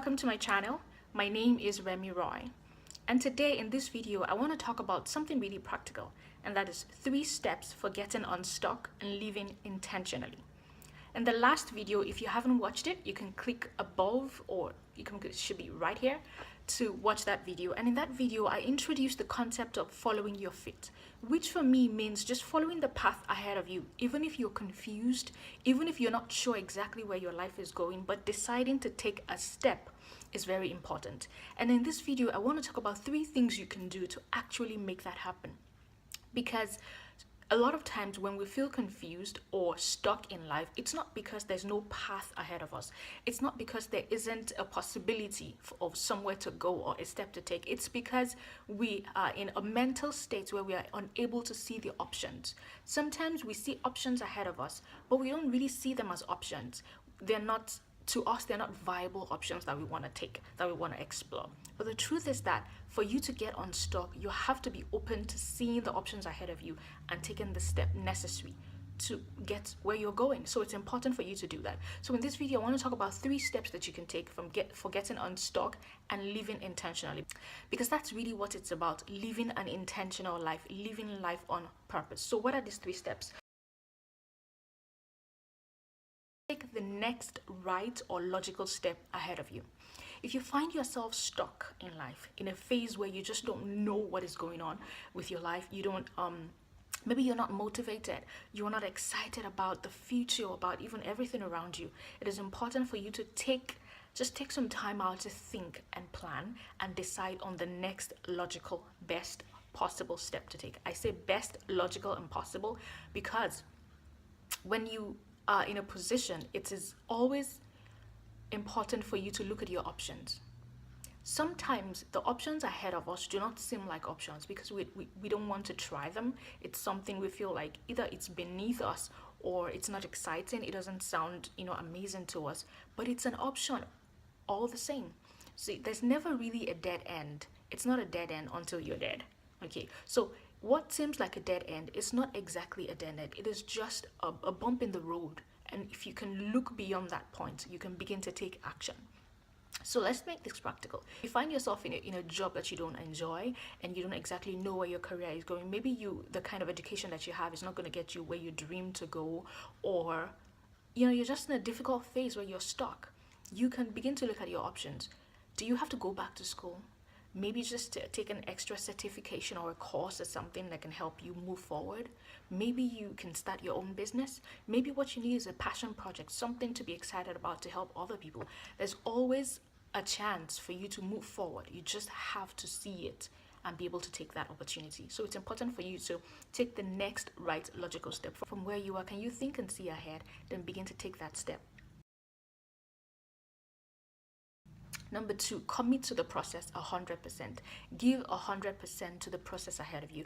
welcome to my channel. My name is Remi Roy, and today in this video I want to talk about something really practical, and that is 3 steps for getting unstuck and living intentionally. In the last video, if you haven't watched it, you can click above, or it should be right here to watch that video. And in that video I introduced the concept of following your fit, which for me means just following the path ahead of you, even if you're confused, even if you're not sure exactly where your life is going, but deciding to take a step is very important. And in this video I want to talk about 3 things you can do to actually make that happen. Because a lot of times when we feel confused or stuck in life, it's not because there's no path ahead of us. It's not because there isn't a possibility of somewhere to go or a step to take. It's because we are in a mental state where we are unable to see the options. Sometimes we see options ahead of us, but we don't really see them as options. They're not viable options that we want to take, that we want to explore. But the truth is that for you to get unstuck, you have to be open to seeing the options ahead of you and taking the step necessary to get where you're going. So it's important for you to do that. So in this video I want to talk about 3 steps that you can take for getting unstuck and living intentionally, because that's really what it's about: living an intentional life, living life on purpose. So what are these 3 steps? Take the next right or logical step ahead of you. If you find yourself stuck in life, in a phase where you just don't know what is going on with your life, you don't maybe you're not motivated, you're not excited about the future, about even everything around you, it is important for you to take some time out to think and plan and decide on the next logical, best possible step to take. I say best, logical, and possible because when you are in a position, it is always important for you to look at your options. Sometimes the options ahead of us do not seem like options because we don't want to try them. It's something we feel like either it's beneath us or it's not exciting, it doesn't sound amazing to us, but it's an option all the same. See, there's never really a dead end. It's not a dead end until you're dead. Okay, so what seems like a dead end is not exactly a dead end. It is just a bump in the road. And if you can look beyond that point, you can begin to take action. So let's make this practical. You find yourself in a job that you don't enjoy and you don't exactly know where your career is going. Maybe the kind of education that you have is not going to get you where you dream to go, or you're just in a difficult phase where you're stuck. You can begin to look at your options. Do you have to go back to school? Maybe just to take an extra certification or a course or something that can help you move forward. Maybe you can start your own business. Maybe what you need is a passion project, something to be excited about to help other people. There's always a chance for you to move forward. You just have to see it and be able to take that opportunity. So it's important for you to take the next right logical step. From where you are, can you think and see ahead? Then begin to take that step. Number 2, commit to the process 100%. Give 100% to the process ahead of you.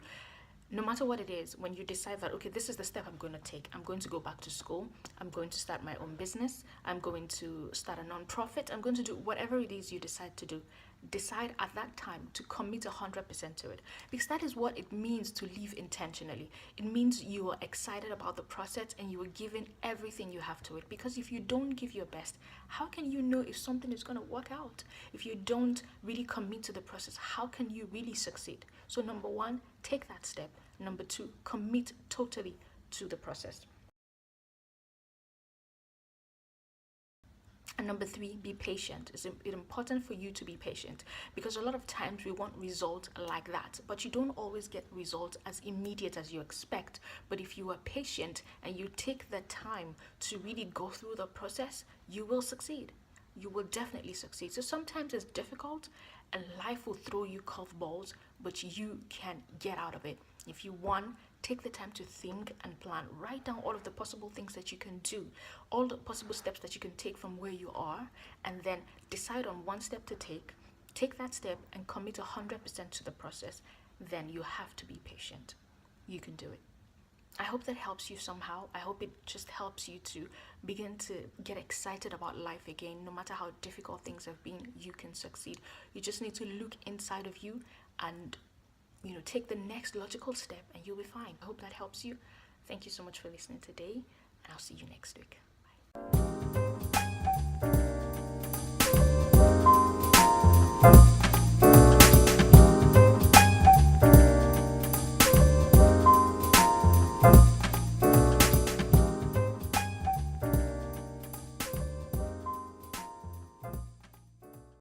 No matter what it is, when you decide that, okay, this is the step I'm going to take. I'm going to go back to school. I'm going to start my own business. I'm going to start a non-profit. I'm going to do whatever it is you decide to do. Decide at that time to commit 100% to it, because that is what it means to live intentionally. It means you are excited about the process and you are giving everything you have to it. Because if you don't give your best, how can you know if something is going to work out? If you don't really commit to the process, how can you really succeed? So number 1, take that step. Number 2, commit totally to the process. And number 3, be patient. It's important for you to be patient, because a lot of times we want results like that, but you don't always get results as immediate as you expect. But if you are patient and you take the time to really go through the process, you will succeed. You will definitely succeed. So sometimes it's difficult and life will throw you curveballs, but you can get out of it. If you want, take the time to think and plan. Write down all of the possible things that you can do, all the possible steps that you can take from where you are, and then decide on one step to take. Take that step and commit 100% to the process. Then you have to be patient. You can do it. I hope that helps you somehow. I hope it just helps you to begin to get excited about life again. No matter how difficult things have been, you can succeed. You just need to look inside of you and take the next logical step and you'll be fine. I hope that helps you. Thank you so much for listening today, and I'll see you next week.